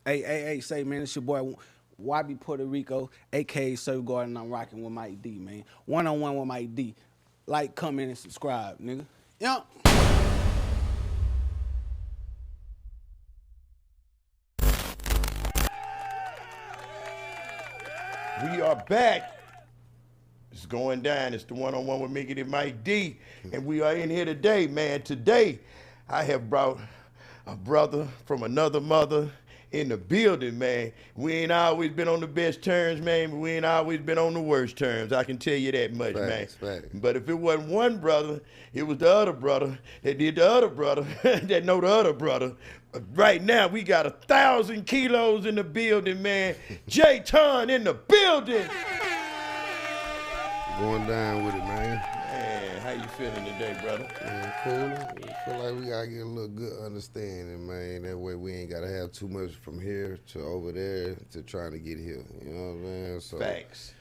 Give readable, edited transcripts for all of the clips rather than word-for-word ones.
Hey, say, man, it's your boy YB Puerto Rico, aka Surf Garden. I'm rocking with Mike D, man. One-on-one with Mike D. Like, comment, and subscribe, nigga. Yeah. We are back. It's going down. It's the one-on-one with Mickey and Mike D. And we are in here today, man. Today, I have brought a brother from another mother in the building, man. We ain't always been on the best terms, man, but we ain't always been on the worst terms. I can tell you that much, Facts. But if it wasn't one brother, it was the other brother that did the other brother that know the other brother. Right now, we got 1,000 kilos in the building, man. Jayton in the building. Going down with it, man. Man, how you feeling today, brother? Man, cool. I feel like we gotta get a little good understanding, man. That way we ain't gotta have too much from here to over there to trying to get here. You know what I'm saying? So, Facts.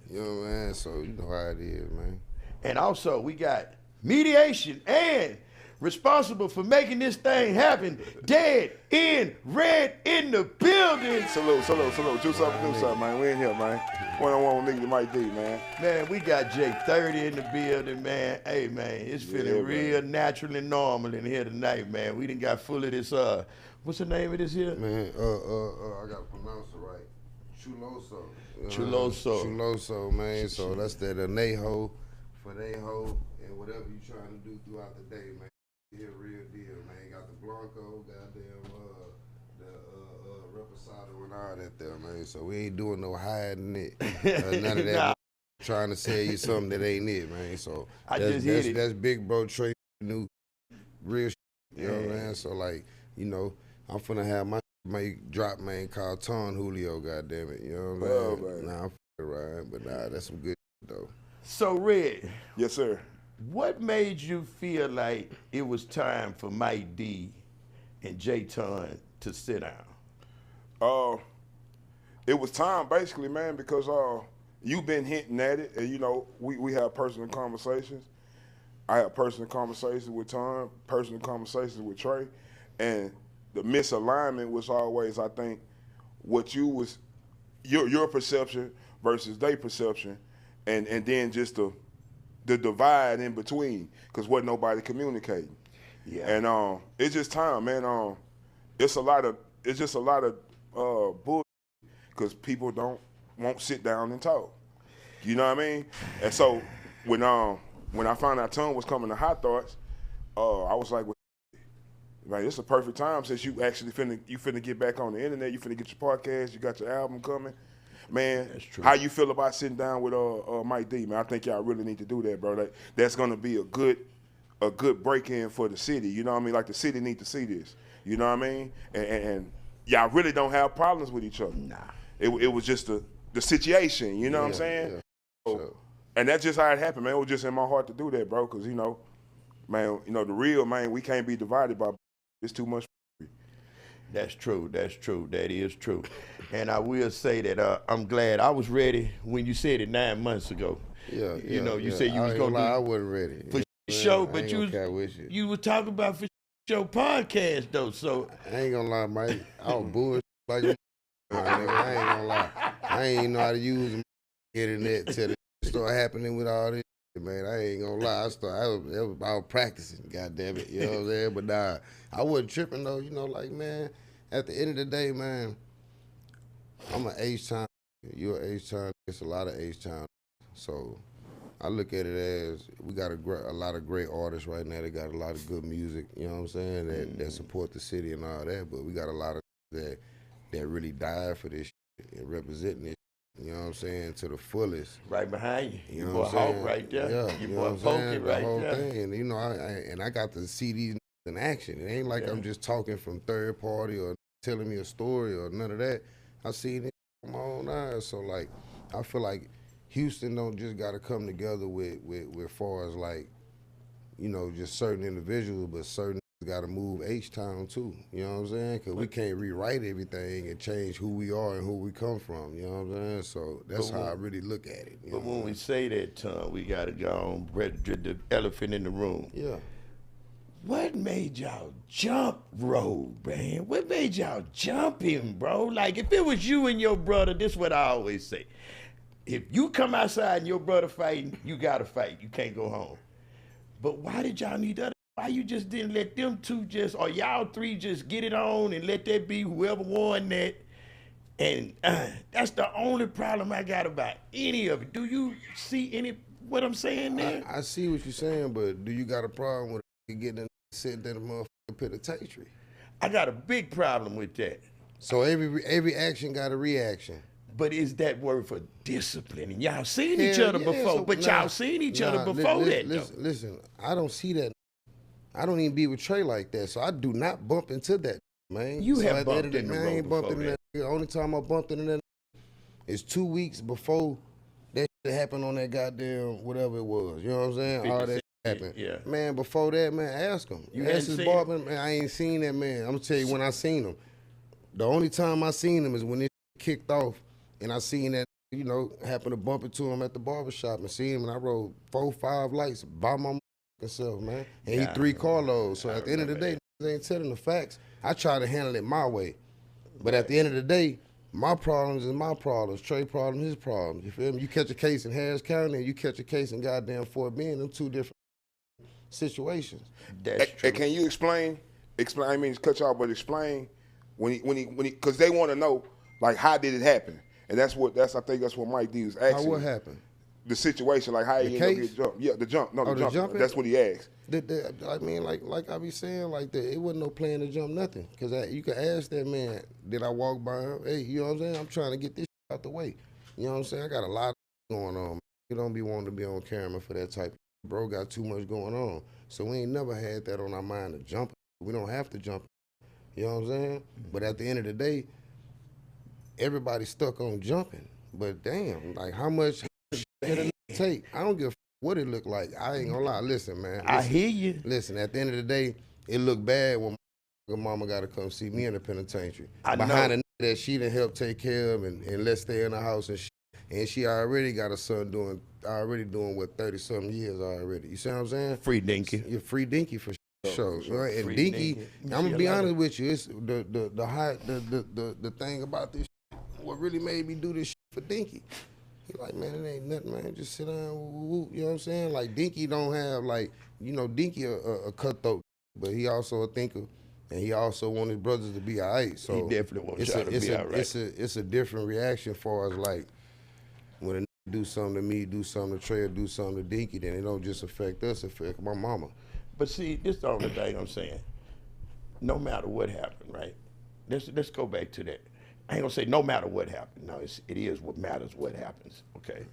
you know what I'm saying? So you know how it is, man. And also, we got mediation and responsible for making this thing happen. Dead in red in the building. Salute. Do something, man. We in here, man. One-on-one with Mickey and Mike D, man. Man, we got J30 in the building, man. Hey, man, it's feeling real natural and normal in here tonight, man. We done got full of this, what's the name of this here? Man, I gotta pronounce it right. Chuloso. Chuloso, man. So that's that anejo for nejo and whatever you trying to do throughout the day, man. Here, real deal, man. Got the Blanco, goddamn, the Reposado and all that there, man. So we ain't doing no hiding it. None of that. Nah. Trying to sell you something that ain't it, man. So that's big bro Trey new real shit. You know what I'm saying? So like, you know, I'm finna have my drop, man, called Ton Julio, goddamn it. You know what I'm saying? Nah, I'm right, but nah, that's some good shit, though. So, Red. Yes, sir. What made you feel like it was time for Mike D and Jayton to sit down? It was time, basically, man, because you've been hinting at it, and, you know, we have personal conversations. I have personal conversations with Tom, personal conversations with Trey, and the misalignment was always, I think, what you was, your perception versus their perception, and then just the divide in between, because wasn't nobody communicating. Yeah. And it's just time, man. It's just a lot of bull, because people won't sit down and talk. You know what I mean? And so when I found out Tom was coming to Hot Thoughts, I was like, well, man, it's a perfect time since you actually finna get back on the internet. You finna get your podcast. You got your album coming. Man, that's true. How you feel about sitting down with Mike D, man? I think y'all really need to do that, bro. That's gonna be a good break-in for the city. You know what I mean? Like the city need to see this. You know what I mean? And y'all really don't have problems with each other. Nah. It was just the situation. You know what I'm saying? Yeah. So, and that's just how it happened, man. It was just in my heart to do that, bro. Because man, the real man, we can't be divided by. It's too much. That's true. That is true. And I will say that I'm glad I was ready when you said it 9 months ago. Yeah, You know, you said you was going to I wasn't ready. for show, but you were talking about for show podcast, though. So I ain't gonna lie, Mike. I was bullshit like a nigga. I ain't gonna lie. I ain't know how to use the internet till it start happening with all this. Man, I ain't gonna lie. I was about practicing, goddamn it. You know what I'm saying? But nah, I wasn't tripping though. You know, like man, at the end of the day, man, I'm an H-time. You're an H-time. It's a lot of H-time. So I look at it as we got a lot of great artists right now. They got a lot of good music. You know what I'm saying? That support the city and all that. But we got a lot of that really died for this shit and representing this. You know what I'm saying, to the fullest. right behind you. You Your know boy what I'm saying? Hawk right there. Yeah, Your you know boy what I'm Pokey saying? right the whole there. thing. And you know, I got to see these in action. It ain't like I'm just talking from third party or telling me a story or none of that. I seen it with my own eyes. So like, I feel like Houston don't just got to come together with far as like, you know, just certain individuals, but certain got to move H-Town too. You know what I'm saying? Because we can't rewrite everything and change who we are and who we come from. You know what I'm saying? So that's how I really look at it. But when we say that, Tom, we got to go on the elephant in the room. Yeah. What made y'all jump road, man? What made y'all jump him, bro? Like, if it was you and your brother, this is what I always say. If you come outside and your brother fighting, you gotta fight. You can't go home. But why did y'all need that? Why you just didn't let them two just, or y'all three just get it on and let that be whoever won that? And that's the only problem I got about any of it. Do you see what I'm saying there? I see what you're saying, but do you got a problem with getting in sitting in the motherfucking penitentiary? I got a big problem with that. So every action got a reaction. But is that word for discipline? And y'all seen each Hell other yeah, before, so- but nah, y'all seen each other nah, before that. Listen, I don't see that. I don't even be with Trey like that, so I do not bump into that, man. You so have at the end bumped of in the day, I road ain't bumped before into that. The only time I bumped into that is 2 weeks before that shit happened on that goddamn whatever it was. You know what I'm saying? All that shit happened. Yeah. Man, before that, man, ask him. You ask hadn't his seen barber, man. I ain't seen that man. I'm gonna tell you when I seen him. The only time I seen him is when it kicked off, and I seen that, happened to bump into him at the barbershop and see him, and I rode 4, 5 lights by my self, man. And Yeah, he 3 carloads. So I at the end of the remember day, they ain't telling the facts. I try to handle it my way. But at the end of the day, my problems is my problems. Trey problem, his problems. You feel me? You catch a case in Harris County and you catch a case in goddamn Fort Bend, them 2 different situations. That's true. Can you explain? I mean, cut y'all, but explain when he, because they want to know, like, how did it happen? And I think that's what Mike D was asking. How what happened? The situation, like how he ended up getting jumped. Yeah, the jump. No, the the jump. jumping? That's what he asked. I mean, like I be saying, it wasn't no plan to jump nothing. Because you could ask that man, did I walk by him? Hey, you know what I'm saying? I'm trying to get this out the way. You know what I'm saying? I got a lot going on. You don't be wanting to be on camera for that type of bro, got too much going on. So we ain't never had that on our mind to jump. We don't have to jump. You know what I'm saying? But at the end of the day, everybody's stuck on jumping. But damn, like how much can it take? I don't give a what it look like. I ain't gonna lie. Listen, man. I hear you. Listen, at the end of the day, it look bad when my mama got to come see me in the penitentiary. I Behind know. a nigga that she done help take care of and let's stay in the house and shit. And she already got a son doing what, 30-something years already. You see what I'm saying? Free Dinky. You're free Dinky for sure. Right? And Free Dinky, Dinky. I'm gonna be honest with you, it's the thing about this shit, what really made me do this shit for Dinky. He like, man, it ain't nothing, man. Just sit down, woo, you know what I'm saying? Like, Dinky don't have, Dinky a cutthroat, but he also a thinker, and he also want his brothers to be all right. So He definitely wants y'all to be all right. It's a different reaction for us, like, when a nigga do something to me, do something to Trey, or do something to Dinky, then it don't just affect us, it affect my mama. But see, this is the only thing I'm saying. No matter what happened, right? Let's go back to that. I ain't gonna say no matter what happened. No, it is what matters what happens, okay?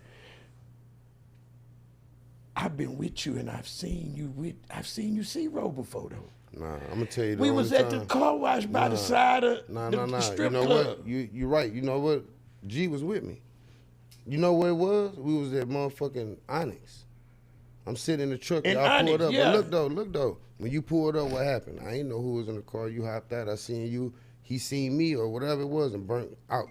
I've been with you and I've seen you see Ro before though. Nah, I'm gonna tell you the We only was at the time- car wash by the side of the strip You know club. what? You're right. You know what? G was with me. You know where it was? We was at motherfucking Onyx. I'm sitting in the truck. In Y'all Onyx, pulled up. yeah. But look though. When you pulled up, what happened? I ain't know who was in the car. You hopped out. I seen you. He seen me or whatever it was and burnt out.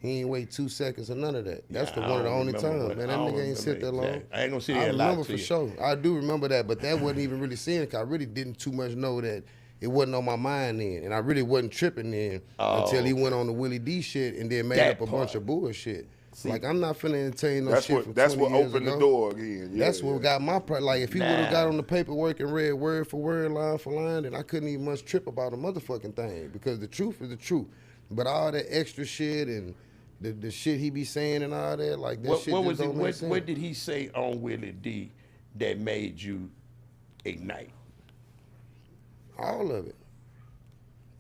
He ain't wait 2 seconds or none of that. That's Yeah, I one of the don't only remember times, what- man. I That don't nigga ain't sit that remember long. exact. I ain't gonna sit I here and lie remember to for you. sure. I do remember that, but that wasn't even really seeing it. 'Cause I really didn't too much know that it wasn't on my mind then, and I really wasn't tripping then until he went on the Willie D shit and then made That up a part. bunch of bullshit. See, like I'm not finna entertain no That's shit from what 20 years opened ago. the door again. Yeah, That's what got my part. Like if he would have Nah. got on the paperwork and read word for word, line for line, then I couldn't even much trip about a motherfucking thing because the truth is the truth. But all that extra shit and the shit he be saying and all that, like that shit what just was it? don't make sense. What did he say on Willie D that made you ignite? All of it.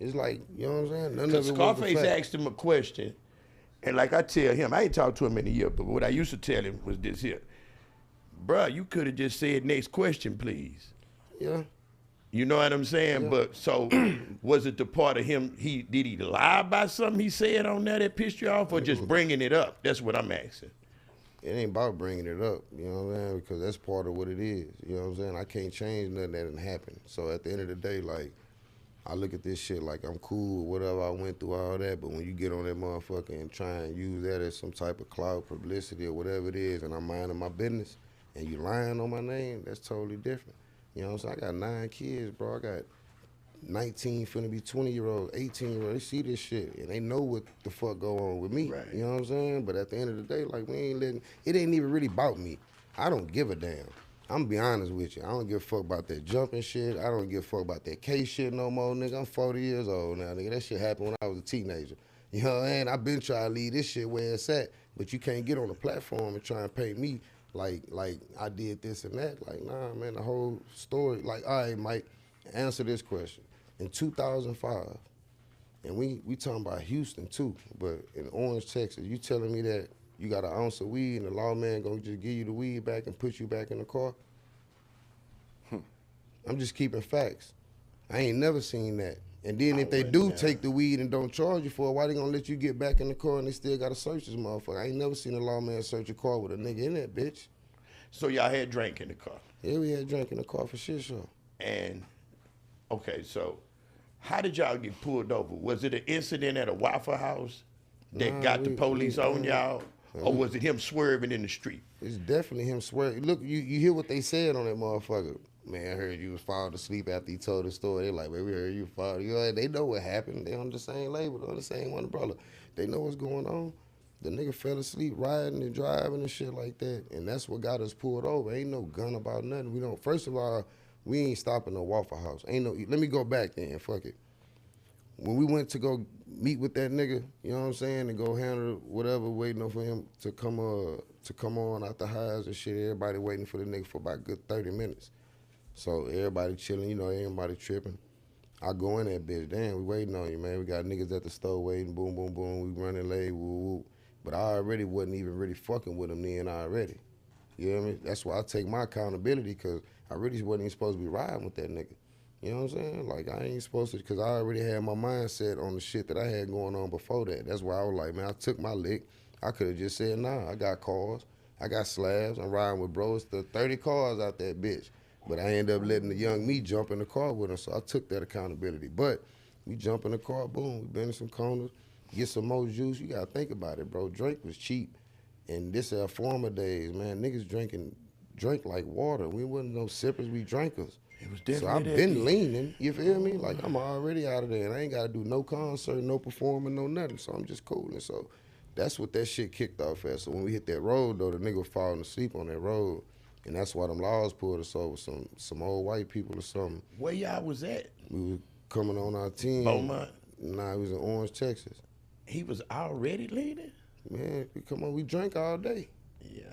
It's like, you know what I'm saying? None of it Because was Scarface the fact. asked him a question, and like I tell him, I ain't talked to him in a year, but what I used to tell him was this here. Bruh, you could have just said next question, please. Yeah. You know what I'm saying? Yeah. But so was it the part of him, did he lie about something he said on there that pissed you off or just bringing it up? That's what I'm asking. It ain't about bringing it up, you know what I'm saying? Because that's part of what it is, you know what I'm saying? I can't change nothing that didn't happen. So at the end of the day, like, I look at this shit like I'm cool, whatever I went through, all that, but when you get on that motherfucker and try and use that as some type of clout, publicity, or whatever it is, and I'm minding my business, and you lying on my name, that's totally different. You know what I'm saying? I got 9 kids, bro. I got 19 finna be 20-year-olds, 18-year-olds. They see this shit and they know what the fuck go on with me. Right. You know what I'm saying? But at the end of the day, like, we ain't letting, it ain't even really about me. I don't give a damn. I'm gonna be honest with you. I don't give a fuck about that jumping shit. I don't give a fuck about that K shit no more, nigga. I'm 40 years old now, nigga. That shit happened when I was a teenager. You know what I mean? I've been trying to leave this shit where it's at, but you can't get on the platform and try and pay me like I did this and that. Like, nah, man, the whole story. Like, all right, Mike, answer this question. In 2005, and we talking about Houston too, but in Orange, Texas, you telling me that you got an ounce of weed and the lawman gonna just give you the weed back and put you back in the car? I'm just keeping facts. I ain't never seen that. And then if they do take the weed and don't charge you for it, why they gonna let you get back in the car and they still gotta search this motherfucker? I ain't never seen a lawman search a car with a nigga in that bitch. So y'all had drink in the car. Yeah, we had drink in the car for shit show. And okay, so how did y'all get pulled over? Was it an incident at a Waffle House that got the police on y'all? Or was it him swerving in the street? It's definitely him swearing. Look, you hear what they said on that motherfucker. Man, I heard you was falling asleep after he told the story. They like, man, we heard you fall. You know, they know what happened. They on the same label, on the same umbrella. They know what's going on. The nigga fell asleep riding and driving and shit like that. And that's what got us pulled over. Ain't no gun about nothing. We don't, first of all, we ain't stopping no Waffle House. Ain't no, let me go back then, fuck it. When we went to go meet with that nigga, you know what I'm saying, and go handle whatever, waiting on for him to come on out the highs and shit, everybody waiting for the nigga for about a good 30 minutes. So everybody chilling, you know, everybody tripping. I go in that bitch, damn, we waiting on you, man. We got niggas at the store waiting, boom, boom, boom, we running late, woo, woo. But I already wasn't even really fucking with him then already. You know what I mean? That's why I take my accountability, because I really wasn't even supposed to be riding with that nigga. You know what I'm saying? Like, I ain't supposed to, because I already had my mindset on the shit that I had going on before that. That's why I was like, man, I took my lick. I could have just said, nah, I got cars. I got slabs. I'm riding with bros. There's 30 cars out that bitch. But I ended up letting the young me jump in the car with him, so I took that accountability. But we jump in the car, boom, we been in some corners, get some more juice. You got to think about it, bro. Drink was cheap. And this our former days, man, niggas drink like water. We wasn't no sippers, we drinkers. It was definitely so I've been leaning, you feel me? Like, I'm already out of there, and I ain't got to do no concert, no performing, no nothing, so I'm just cooling. So that's what that shit kicked off at. So when we hit that road, though, the nigga was falling asleep on that road, and that's why them laws pulled us over, some old white people or something. Where y'all was at? We was coming on our team. Beaumont? Nah, it was in Orange, Texas. He was already leaning? Man, we drank all day. Yeah.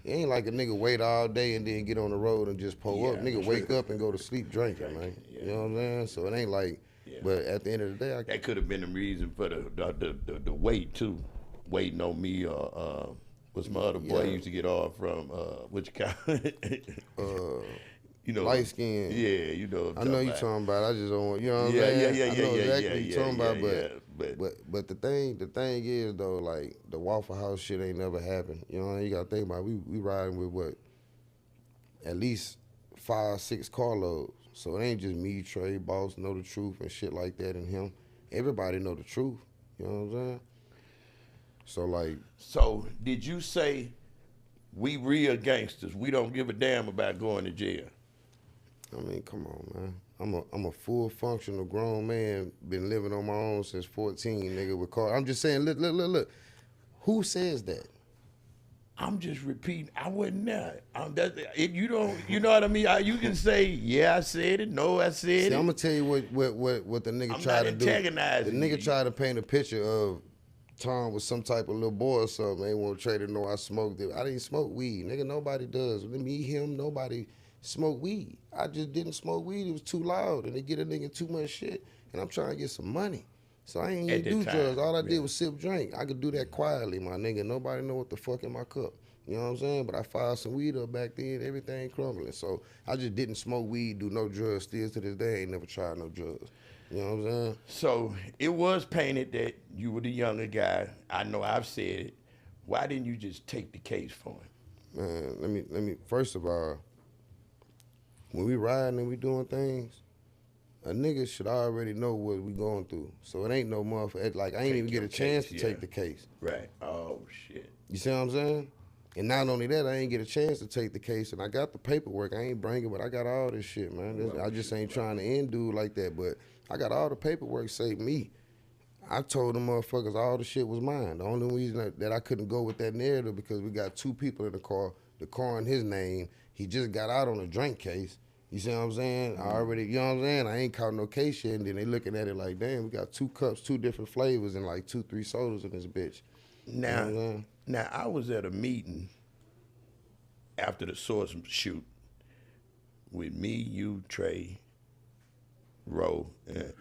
It ain't like a nigga wait all day and then get on the road and just pull up. Nigga wake up and go to sleep drinking, man. Yeah. You know what I'm saying? So it ain't like, but at the end of the day, that could have been the reason for the wait too, waiting on me. Was my other boy used to get off from which kind? You know, light skin. Yeah, you know. I know you talking about. I just don't want. You know what I'm saying? Yeah. I know exactly what you talking about. But But the thing is though, like the Waffle House shit ain't never happened. You know, you gotta think about it. We riding with what? At least 5, 6 carloads. So it ain't just me, Trey, Boss, Know the Truth and shit like that, and him. Everybody know the truth. You know what I'm saying? So like. So did you say we real gangsters? We don't give a damn about going to jail. I mean, come on, man. I'm a full functional grown man. Been living on my own since 14, nigga. With car. I'm just saying. Look. Who says that? I'm just repeating. I wasn't there. You don't. You know what I mean? You can say, yeah, I said it. No, I said it. I'm gonna tell you what the nigga tried to do. The nigga tried to paint a picture of Tom was some type of little boy or something. They want Trey to know I smoked it. I didn't smoke weed, nigga. Nobody does. Me, him, nobody smoke weed. I just didn't smoke weed. It was too loud, and they get a nigga too much shit. And I'm trying to get some money, so I ain't even do drugs. All I did was sip drink. I could do that quietly, my nigga. Nobody know what the fuck in my cup. You know what I'm saying? But I filed some weed up back then. Everything crumbling. So I just didn't smoke weed, do no drugs. Still to this day, I ain't never tried no drugs. You know what I'm saying? So it was painted that you were the younger guy. I know I've said it. Why didn't you just take the case for him? Man, let me. First of all, when we riding and we doing things, a nigga should already know what we going through. So it ain't no motherfucker. Like I ain't even get a chance to take the case. Right. Oh shit. You see what I'm saying? And not only that, I ain't get a chance to take the case, and I got the paperwork. I ain't bring it, but I got all this shit, man. I just ain't trying to end dude like that, but I got all the paperwork saved me. I told them motherfuckers all the shit was mine. The only reason that I couldn't go with that narrative because we got 2 people in the car in his name. He just got out on a drink case. You see what I'm saying? I already, you know what I'm saying? I ain't caught no case yet, and then they looking at it like, damn, we got 2 cups, 2 different flavors, and like 2, 3 sodas in this bitch. Now, You know what I'm saying? now I was at a meeting after the Source shoot with me, you, Trey, Roe,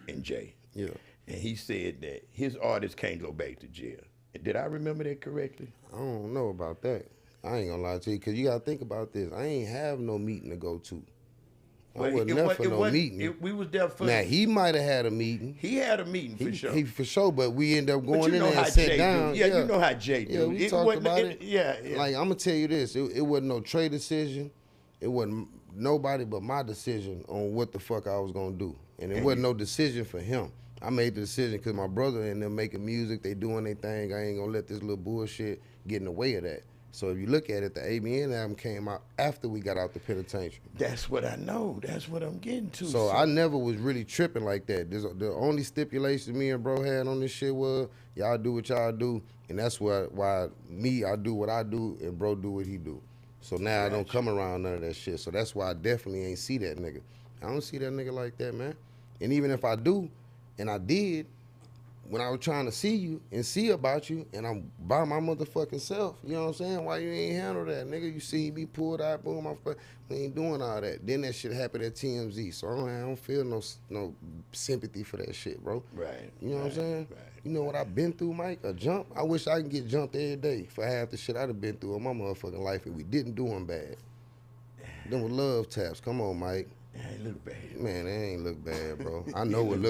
and Jay. Yeah. And he said that his artists can't go back to jail. Did I remember that correctly? I don't know about that. I ain't gonna lie to you, because you gotta think about this. I ain't have no meeting to go to. I wasn't there for no meeting. We was there for. Now, he might have had a meeting. He had a meeting for sure. He for sure, but we end up going in there and Jay sit down. Yeah, you know how Jay do. Yeah, we talked about it. Yeah. Like, I'm gonna tell you this, it wasn't no Trey decision. It wasn't nobody but my decision on what the fuck I was gonna do. And it wasn't no decision for him. I made the decision because my brother and them making music, they doing their thing. I ain't gonna let this little bullshit get in the way of that. So if you look at it, the ABN album came out after we got out the penitentiary. That's what I know. That's what I'm getting to. So I never was really tripping like that. The only stipulation me and bro had on this shit was y'all do what y'all do, and that's why I do what I do and bro do what he do. So now I don't come around none of that shit. So that's why I definitely ain't see that nigga. I don't see that nigga like that, man. And even if I do, and I did, when I was trying to see you and see about you, and I'm by my motherfucking self, you know what I'm saying? Why you ain't handle that, nigga? You see me pulled out, boom, we ain't doing all that. Then that shit happened at TMZ, so I don't feel no sympathy for that shit, bro. Right. You know what I'm saying? Right. You know what I've been through, Mike? A jump? I wish I could get jumped every day for half the shit I'd have been through in my motherfucking life if we didn't do them bad. Them with love taps. Come on, Mike. It look bad. Man, they ain't look bad, bro. I know what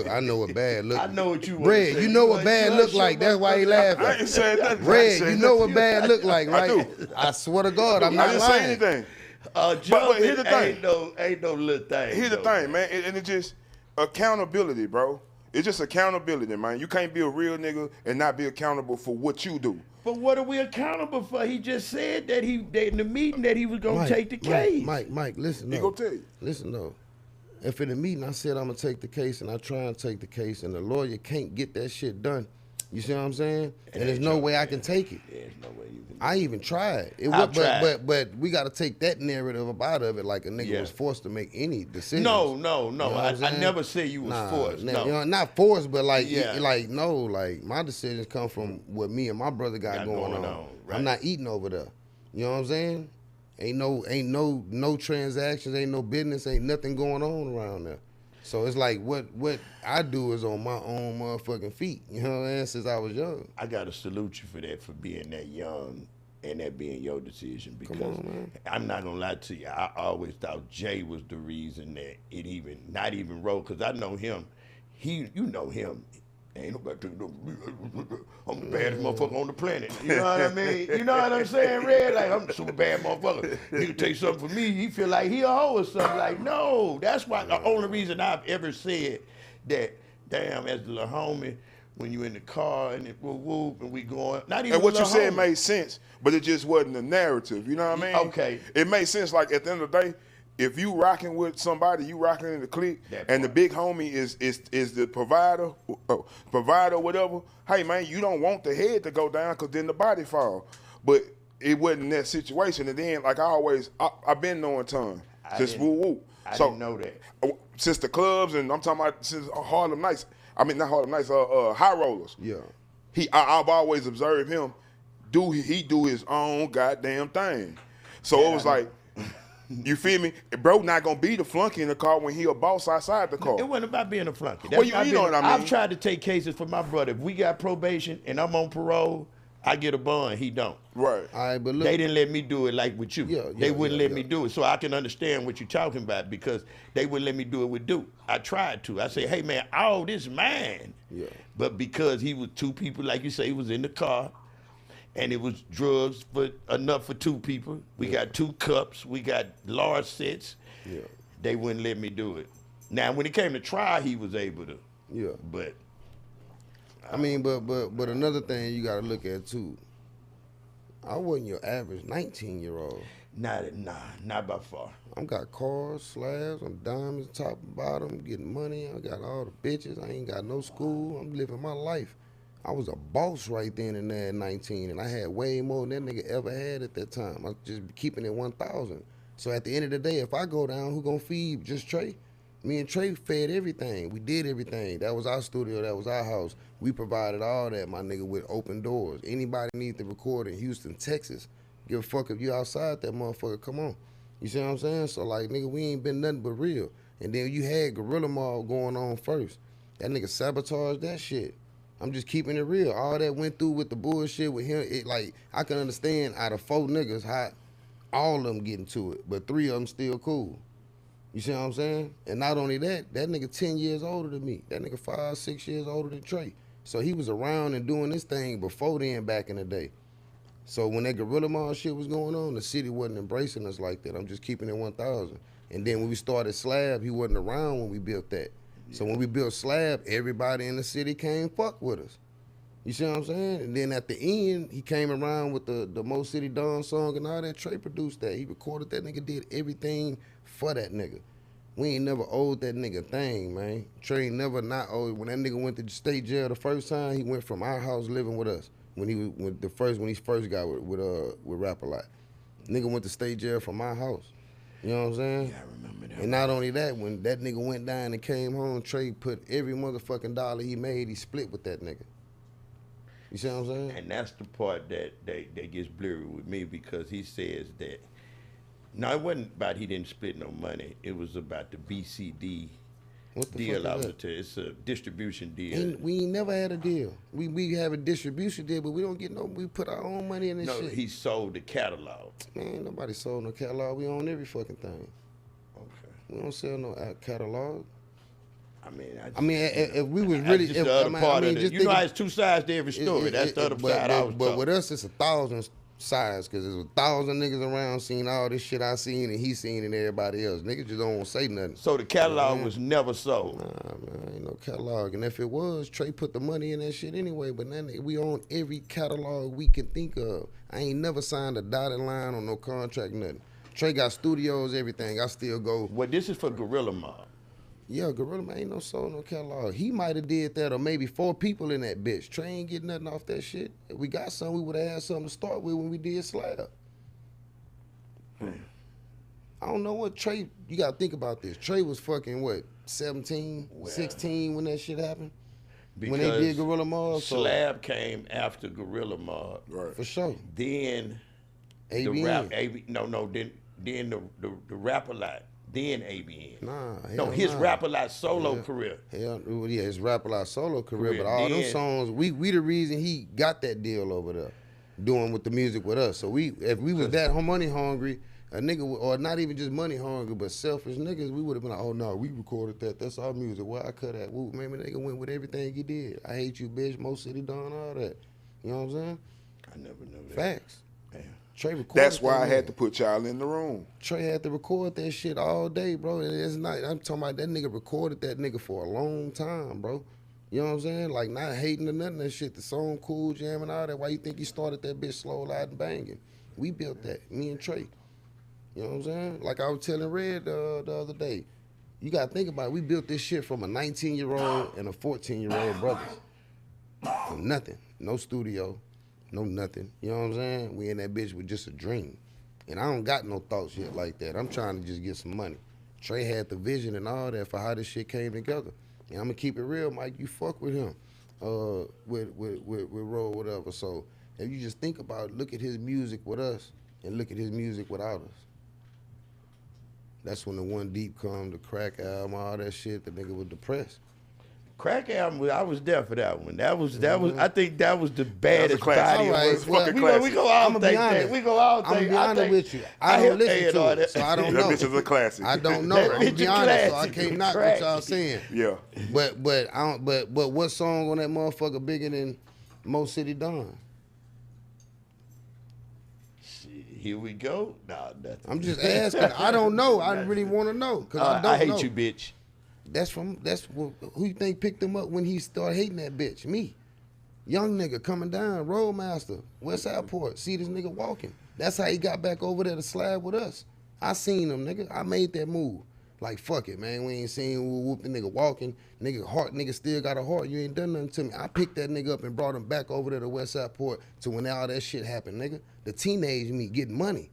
bad look. I know what you want Red, to say. you know what bad look like. That's why he laughing. I ain't saying nothing. Red, you know what bad look like, right? I do. I swear to God, I'm I not didn't lying. say anything. But here's the thing. Ain't no little thing. Here's the thing, man, and it's just accountability, bro. It's just accountability, man. You can't be a real nigga and not be accountable for what you do. But what are we accountable for? He just said that in the meeting that he was gonna take the case. Mike, listen. He No. gonna tell you. Listen, no. If in the meeting I said I'm gonna take the case and I try and take the case and the lawyer can't get that shit done, you see what I'm saying? And there's no way I can take it. There's no way you can. I even tried. But we got to take that narrative up out of it, like a nigga was forced to make any decision. No. You know I never say you was forced. No. You know, not forced, but like, Yeah. like my decisions come from what me and my brother got going on. Right. I'm not eating over there. You know what I'm saying? Ain't no transactions, ain't no business, ain't nothing going on around there. So it's like what I do is on my own motherfucking feet. You know what I'm saying? Since I was young. I gotta salute you for that, for being that young and that being your decision. Because I'm not gonna lie to you, I always thought Jay was the reason that it even not even wrote. Cause I know him. You know him. Ain't nobody I'm the baddest motherfucker on the planet. You know what I mean? You know what I'm saying, Red? Like, I'm a super bad motherfucker. You can take something from me, he feel like he a hoe or something. Like, no. That's why the only reason I've ever said that, damn, as the little homie, when you in the car and it whoop whoop and we going, not even And what you said homie. made sense, but it just wasn't the narrative. You know what I mean? Okay. It made sense. Like at the end of the day, if you rocking with somebody, you rocking in the clique, That and the part. big homie is the provider, whatever. Hey man, you don't want the head to go down because then the body fall. But it wasn't that situation. And then like I've been knowing Ton since woo woo. I didn't know that. Since the clubs, and I'm talking about since Harlem Nights. I mean not Harlem Nights, High Rollers. Yeah. I've always observed him he do his own goddamn thing. So it was like, you feel me? Bro not gonna be the flunky in the car when he a boss outside the car. It wasn't about being a flunky. Well, you know what I mean. I've tried to take cases for my brother. If we got probation and I'm on parole, I get a bond. He don't. Right. All right, but look. They didn't let me do it like with you. They wouldn't let me do it. So I can understand what you're talking about because they wouldn't let me do it with Duke. I tried to. I said, hey, man, all this mine. Yeah. But because he was 2 people, like you say, he was in the car, and it was drugs enough for 2 people. We got 2 cups. We got large sets. Yeah. They wouldn't let me do it. Now, when it came to trial, he was able to. Yeah. But I mean, but another thing you gotta look at too. I wasn't your average 19-year-old. Not by far. I got cars, slabs, I'm diamonds, top and bottom, getting money. I got all the bitches. I ain't got no school. I'm living my life. I was a boss right then and there at 19, and I had way more than that nigga ever had at that time. I was just keeping it 1,000. So at the end of the day, if I go down, who gonna feed? Just Trey? Me and Trey fed everything. We did everything. That was our studio. That was our house. We provided all that, my nigga, with open doors. Anybody need to record in Houston, Texas, give a fuck if you outside that motherfucker, come on. You see what I'm saying? So, like, nigga, we ain't been nothing but real. And then you had Gorilla Mob going on first. That nigga sabotaged that shit. I'm just keeping it real. All that went through with the bullshit with him, it like, I can understand out of 4 niggas how all of them getting to it, but 3 of them still cool. You see what I'm saying? And not only that, that nigga 10 years older than me. That nigga 5, 6 years older than Trey. So he was around and doing this thing before then back in the day. So when that Gorilla Mob shit was going on, the city wasn't embracing us like that. I'm just keeping it 1,000. And then when we started Slab, he wasn't around when we built that. Yeah. So when we built Slab, everybody in the city came fuck with us. You see what I'm saying? And then at the end, he came around with the Mo City Dawn song and all that. Trey produced that. He recorded that nigga, did everything for that nigga. We ain't never owed that nigga a thing, man. Trey ain't never not owed. When that nigga went to the state jail the first time, he went from our house living with us. When he first got with Rap A Lot. Nigga went to state jail from my house. You know what I'm saying? Yeah, I remember that. And not only that, when that nigga went down and came home, Trey put every motherfucking dollar he made, he split with that nigga. You see what I'm saying? And that's the part that gets blurry with me, because he says that, no, it wasn't about he didn't split no money. It was about the BCD deal. It's a distribution deal. We ain't never had a deal. We have a distribution deal, but we don't get no, we put our own money in this shit. No, he sold the catalog. Man, nobody sold no catalog. We own every fucking thing. Okay. We don't sell no catalog. I mean, if we was really, just the other part of it. You know, there's 2 sides to every story. That's the other side I was But with us, it's 1,000 sides, because there's 1,000 niggas around seeing all this shit I seen and he seen and everybody else. Niggas just don't want to say nothing. So the catalog was never sold? Nah, man, ain't no catalog. And if it was, Trey put the money in that shit anyway. But then we own every catalog we can think of. I ain't never signed a dotted line on no contract, nothing. Trey got studios, everything. I still go. Well, this is for Gorilla Mob. Yeah, Gorilla Man ain't no sold no catalog. He might have did that, or maybe 4 people in that bitch. Trey ain't get nothing off that shit. If we got something, we would have had something to start with when we did Slab. I don't know what Trey, you gotta think about this. Trey was fucking what, 17, 16 when that shit happened? Because when they did Gorilla Mob? Slab came after Gorilla Mob. Right. For sure. Then ABN. Then the Rap A Lot. Then ABN. Nah, his Rap A Lot solo career. His Rap A Lot solo career. But all them songs, we the reason he got that deal over there, doing with the music with us. So if we was that money hungry, a nigga, or not even just money hungry, but selfish niggas, we would have been like, oh no, we recorded that. That's our music. Well, I cut that. Woo, man, nigga went with everything he did. I Hate You, Bitch, Mo City Dawn, all that. You know what I'm saying? I never knew that. Facts. Damn. Trey recorded. That's why I had to put y'all in the room. Trey had to record that shit all day, bro. And it's not, I'm talking about that nigga recorded that nigga for a long time, bro. You know what I'm saying? Like, not hating or nothing, that shit. The song cool, jamming, all that. Why you think he started that bitch slow, loud, and banging? We built that, me and Trey. You know what I'm saying? Like I was telling Red the other day. You gotta think about it. We built this shit from a 19-year-old and a 14-year-old brothers. From nothing. No studio. No nothing. You know what I'm saying? We in that bitch with just a dream. And I don't got no thoughts yet like that. I'm trying to just get some money. Trey had the vision and all that for how this shit came together. And I'm gonna keep it real, Mike. You fuck with him. With Roll, whatever. So if you just think about it, look at his music with us and look at his music without us. That's when the One Deep come, the Crack album, all that shit, the nigga was depressed. Crack album, I was there for that one. That was. I think that was the baddest classic. body. All right, well, we go all think that. We go all think. I'm gonna be honest with you. I don't listen to it, so I don't know. That bitch is a classic. I don't know. That I'm gonna bitch be a honest, so I classic. can't knock Crack. what y'all saying. Yeah. But what song on that motherfucker bigger than Mo City Dawn? Here we go. Nah, nothing. I'm just asking. I don't know. I really want to know because I don't know. I hate you, bitch. That's who you think picked him up when he started hating that bitch? Me. Young nigga coming down, Roadmaster, West Airport, see this nigga walking. That's how he got back over there to slab with us. I seen him, nigga. I made that move. Like, fuck it, man. We ain't seen whoop the nigga walking. Nigga still got a heart. You ain't done nothing to me. I picked that nigga up and brought him back over there to West Airport to when all that shit happened, nigga. The teenage me getting money.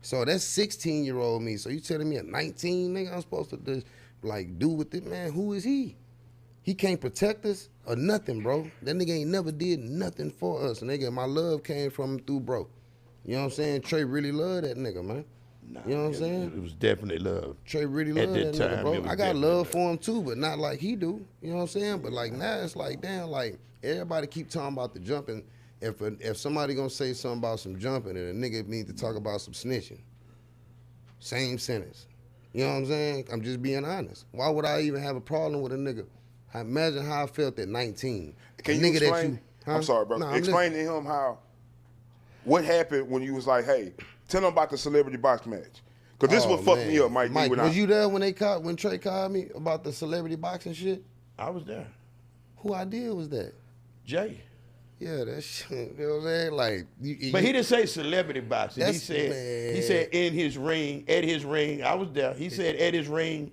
So that's 16-year-old me. So you telling me at 19, nigga, I'm supposed to just, like, do with it, man? Who is he? He can't protect us or nothing, bro. That nigga ain't never did nothing for us, nigga. My love came from him through bro. You know what I'm saying? Trey really loved that nigga, man. Nah, you know what I'm saying? It was definitely love. Trey really loved that nigga, bro. I got definitely love for him too, but not like he do. You know what I'm saying? But like now it's like, damn, like everybody keep talking about the jumping. If somebody gonna say something about some jumping, and a nigga need to talk about some snitching. Same sentence. You know what I'm saying? I'm just being honest. Why would I even have a problem with a nigga? Imagine how I felt at 19. Can The you nigga that explain? huh? I'm sorry, bro. Nah, Explain to him what happened when you was like, hey, tell him about the celebrity box match. Because this what fucked me up, Mike. Was you there when Trey called me about the celebrity boxing shit? I was there. Who idea was that? Jay. Yeah, that shit. You know what I'm saying? Like, But he didn't say celebrity boxing. He said man. in his ring, at his ring. I was there. He said at his ring,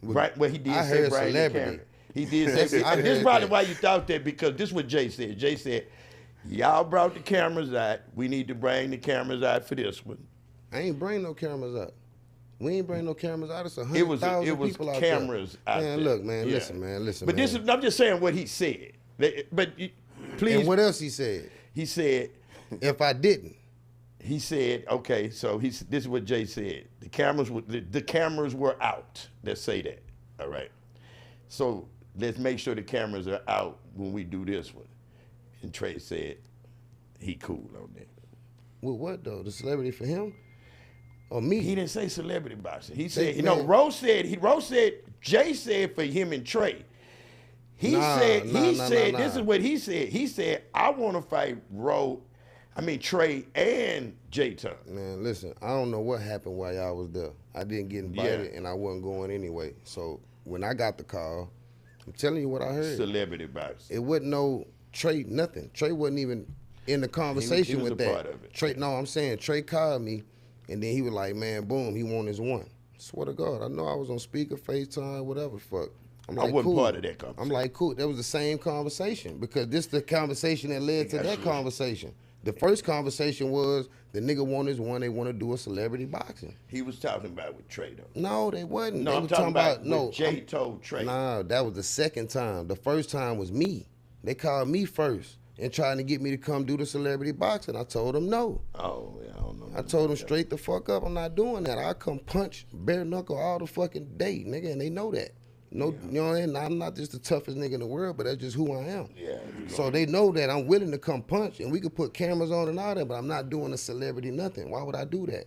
right where he did I say heard Brian celebrity. Cameron. He did say. I This is heard probably that. why you thought that, because this is what Jay said. Jay said, y'all brought the cameras out. We need to bring the cameras out for this one. I ain't bring no cameras out. We ain't bring no cameras out. It's It was 100,000 people out cameras there. out Man, there. look, man, Yeah. listen, But man. I'm just saying what he said. But please, And what else he said? he said, If I didn't. he said, okay, so this is what Jay said. The cameras were out. Let's say that. All right. So let's make sure the cameras are out when we do this one. And Trey said, he cool on that. With what though? The celebrity for him? Or me? He didn't say celebrity boxing. He They- said, man. Rose said, Jay said for him and Trey. He said, this is what he said. He said, I want to fight Trey and Jayton. Man, listen, I don't know what happened while y'all was there. I didn't get invited and I wasn't going anyway. So when I got the call, I'm telling you what I heard. Celebrity boxing. It wasn't no Trey, nothing. Trey wasn't even in the conversation he was with a that. part of it. Trey, no, I'm saying Trey called me, and then he was like, man, boom, he won his one. Swear to God, I know I was on speaker, FaceTime, whatever the fuck. I'm I like, wasn't cool. part of that conversation. I'm like, cool. That was the same conversation because this the conversation that led to that Absolutely. conversation. The first conversation was the nigga won his one. They want to do a celebrity boxing. He was talking about with Trey though. No, they wasn't. No, they I'm was talking about no. what Jay told Trey. Nah, that was the second time. The first time was me. They called me first and trying to get me to come do the celebrity boxing. I told them no. Oh, yeah, I don't know. I told them straight the fuck up. I'm not doing that. I come punch bare knuckle all the fucking day, nigga, and they know that. No, you know what I mean? I'm not just the toughest nigga in the world, but that's just who I am. Yeah. So they know that I'm willing to come punch, and we could put cameras on and all that, but I'm not doing a celebrity nothing. Why would I do that?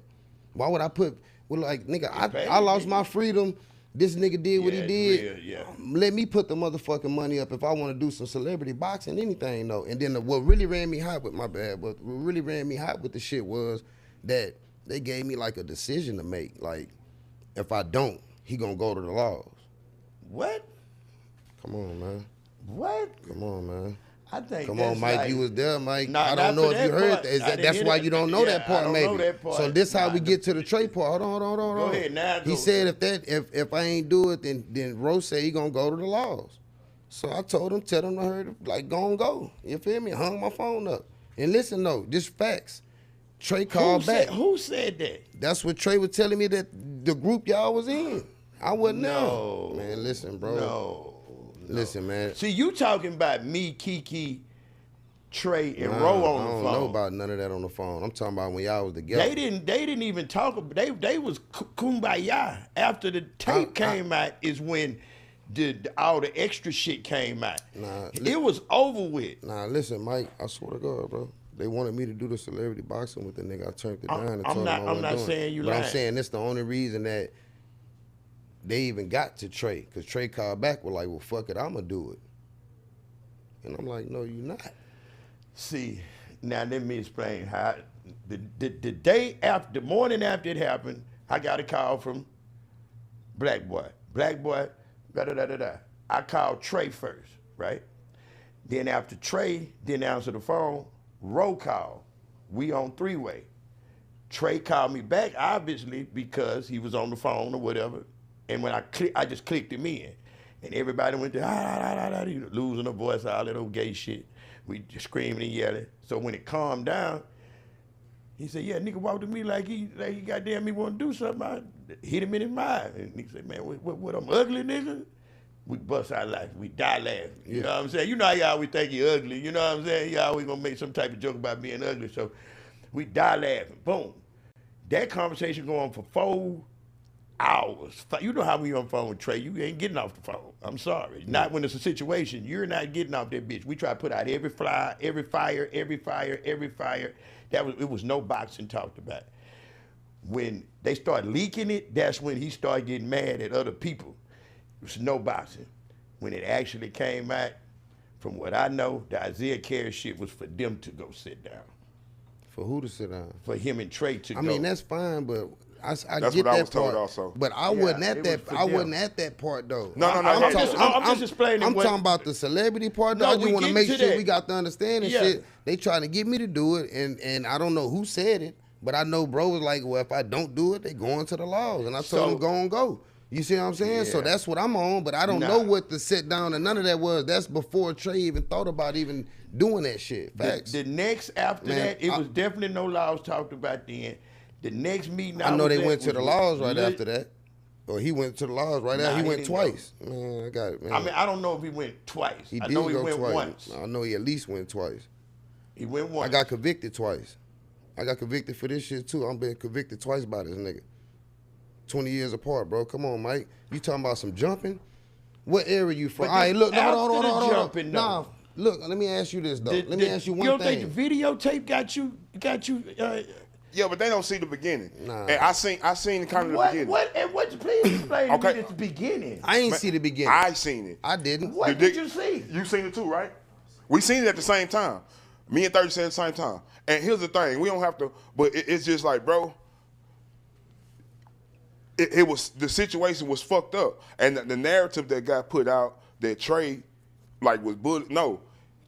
Why would I put, well, like, nigga, I lost my freedom. This nigga did what he did. Yeah. Let me put the motherfucking money up if I want to do some celebrity boxing, anything, though. And then what really ran me hot with, my bad, but what really ran me hot with the shit was that they gave me, like, a decision to make. Like, if I don't, he gonna go to the laws. What? Come on, man. What? Come on, man. I think Come that's on, Mike. like, You was there, Mike. Nah, I not don't know for if you that heard part. that. I didn't That's hear why that. you don't know that Yeah, part, I don't maybe. know that part. So this how Nah, we get to the Trey part. Hold on. Go ahead, now He go. said if I ain't do it, then Rose said he gonna go to the laws. So I told him, tell him to hurry, like go and go. You feel me? Hung my phone up. And listen, though, just facts. Trey called back. Who said that? That's what Trey was telling me that the group y'all was in. I wasn't No. there. Man, listen, bro. No. Listen, man. See, you talking about me, Kiki, Trey, and Nah, Ro on I the don't phone. know about none of that on the phone. I'm talking about when y'all was together. They didn't even talk about. They was kumbaya after the tape came out. Is when all the extra shit came out. Nah, it was over with. Nah, listen, Mike. I swear to God, bro. They wanted me to do the celebrity boxing with the nigga. I turned it down and told him I wasn't I'm not doing saying it. you But I'm lying. saying this the only reason that they even got to Trey, because Trey called back with like, well, fuck it, I'ma do it. And I'm like, no, you not. See, now let me explain how the day after, the morning after it happened, I got a call from Black Boy. Black Boy, da da da da da. I called Trey first, right? Then after Trey didn't answer the phone, roll call. We on three-way. Trey called me back, obviously, because he was on the phone or whatever. And when I just clicked him in. And everybody went to, losing their voice, all that old gay shit. We just screaming and yelling. So when it calmed down, he said, yeah, nigga walked to me like he goddamn me want to do something. I hit him in his mind. And he said, man, what I'm ugly, nigga? We bust our life. We die laughing. You know what I'm saying? You know how you always think you're ugly. You know what I'm saying? You always gonna make some type of joke about being ugly. So we die laughing. Boom. That conversation going on for 4 hours. You know how we on the phone with Trey. You ain't getting off the phone. I'm sorry. Not when it's a situation. You're not getting off that bitch. We try to put out every fly, every fire. It was no boxing talked about. When they start leaking it, that's when he started getting mad at other people. It was no boxing. When it actually came out, from what I know, the Isaiah Carey shit was for them to go sit down. For who to sit down? For him and Trey to go. I mean, that's fine, but I That's get what I that was told part. also. But I wasn't at that. for I them. wasn't at that part though. No. I'm just explaining. I'm what, talking about the celebrity part. Though. No, I just we want to getting make to sure that. we got the understanding. Yeah. Shit, they trying to get me to do it, and I don't know who said it, but I know bro was like, well, if I don't do it, they going to the laws, and I told him go and go. You see what I'm saying? So Yeah. that's what I'm on, but I don't know what the sit down and none of that was. That's before Trey even thought about even doing that shit. Facts. The next after Man, that, it was definitely no laws talked about then. The next meeting I know was they at went to was the laws right lit- after that. Or he went to the laws right Nah, after. He he went didn't twice. Man, I got it, man. I mean, I don't know if he went twice. he I did know he go went twice. once. I know he at least went twice. He went once. I got convicted twice. I got convicted for this shit too. I'm being convicted twice by this nigga. 20 years apart, bro. Come on, Mike. You talking about some jumping? What area you from? But All right, look, after hold the on. jumping, though. Nah, look, let me ask you this though. Let me ask you one You don't thing. think the videotape got you? Yeah, but they don't see the beginning. Nah. And I seen kind of the beginning. What? Please explain to Okay. me at the beginning. I ain't see the beginning. I seen it. I didn't. What did you see? You seen it too, right? We seen it at the same time. Me and 30 said at the same time. And here's the thing, we don't have to, but it's just like, bro, it was, the situation was fucked up. And the narrative that got put out that Trey, like, was bullied, no.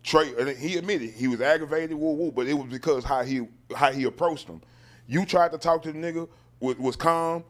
Trey, and he admitted he was aggravated, but it was because how he approached him. You tried to talk to the nigga, was calm.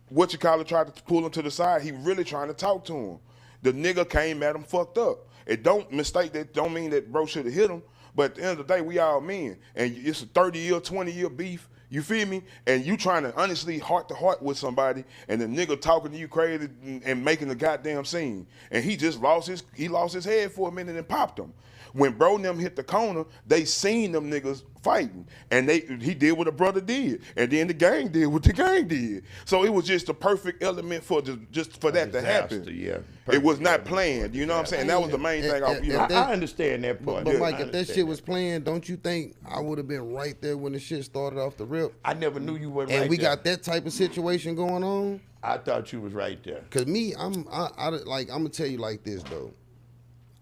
What you call it, tried to pull him to the side. He really trying to talk to him. The nigga came at him fucked up. It don't mistake that, don't mean that bro should have hit him. But at the end of the day, we all men. And it's a 30-year, 20-year beef. You feel me? And you trying to honestly heart to heart with somebody, and the nigga talking to you crazy and making the goddamn scene. And he just lost his head for a minute and popped him. When bro and them hit the corner, they seen them niggas fighting. And he did what a brother did. And then the gang did what the gang did. So it was just the perfect element for just for that to happen. Yeah. It was not planned. You know what I'm saying? That was the main thing. I understand that part. But Mike, if that shit was playing, don't you think I would have been right there when the shit started off the rip? I never knew you were right And we there. got that type of situation going on. I thought you was right there. Cause me, I'm gonna tell you like this though.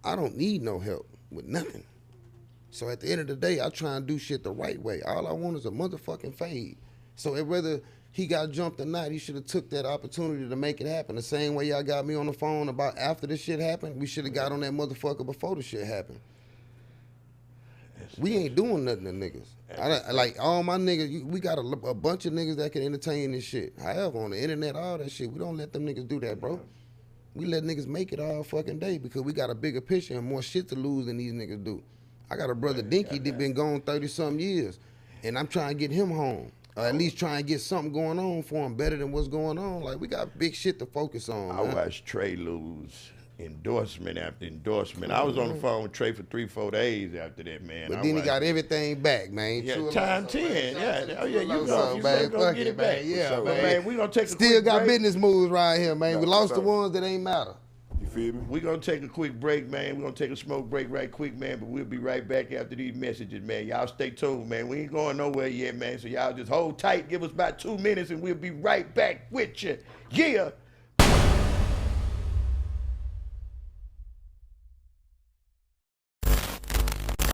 I don't need no help with nothing. So at the end of the day, I try and do shit the right way. All I want is a motherfucking fade. So whether he got jumped or not, he should have took that opportunity to make it happen. The same way y'all got me on the phone about after this shit happened, we should have got on that motherfucker before the shit happened. We ain't doing nothing to niggas. Like all my niggas, we got a bunch of niggas that can entertain this shit. However, on the internet, all that shit, we don't let them niggas do that, bro. We let niggas make it all fucking day because we got a bigger picture and more shit to lose than these niggas do. I got a brother Dinky that been gone 30-something years, and I'm trying to get him home. Or at least try and get something going on for him better than what's going on. Like, we got big shit to focus on, I man. watched Trey lose endorsement after endorsement. I was on the phone with Trey for 3-4 days after that, man. But then he got everything back, man. Yeah, True time love. 10. Yeah, oh yeah, you Love go, something, you man. go Fuck get it, it back. man. Yeah, But, man. man, we gonna take a Still quick got break. business moves right here, man. We lost the so- ones that ain't matter. You feel me? We're going to take a quick break, man. We're going to take a smoke break right quick, man, but we'll be right back after these messages, man. Y'all stay tuned, man. We ain't going nowhere yet, man, so y'all just hold tight. Give us about 2 minutes, and we'll be right back with you. Yeah.